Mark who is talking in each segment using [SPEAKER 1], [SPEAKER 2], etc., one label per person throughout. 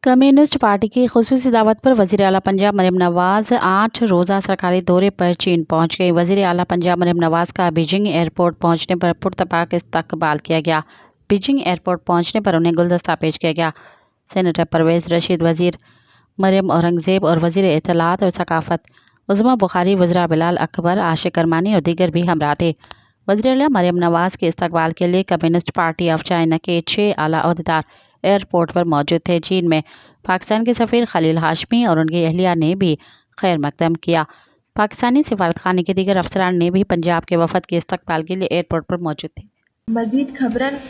[SPEAKER 1] Communist party کی خصوصی دعوت پر وزیر اعلیٰ پنجاب مریم نواز 8 روزہ سرکاری دورے پر چین پہنچ گئی۔ وزیر اعلیٰ پنجاب مریم نواز کا بیجنگ ایئرپورٹ پہنچنے پر پرتپاک استقبال کیا گیا۔ بیجنگ ایئرپورٹ پہنچنے پر انہیں گلدستہ پیش کیا گیا۔ سینیٹر پرویز رشید، وزیر مریم اورنگزیب اور وزیر اطلاعات اور ثقافت عظمیٰ بخاری، وزراء بلال اکبر، عاشق کرمانی اور دیگر بھی ہمراہ تھے۔ وزیر اعلیٰ مریم نواز کے استقبال کے لیے کمیونسٹ پارٹی آف چائنا کے 6 اعلیٰ عہدیدار ایئرپورٹ پر موجود تھے۔ چین میں پاکستان کے سفیر خلیل ہاشمی اور ان کی اہلیہ نے بھی خیر مقدم کیا۔ پاکستانی سفارت خانے کے دیگر افسران نے بھی پنجاب کے وفد کے استقبال کے لیے ایئرپورٹ پر موجود تھے۔
[SPEAKER 2] مزید خبرن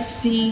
[SPEAKER 2] HD।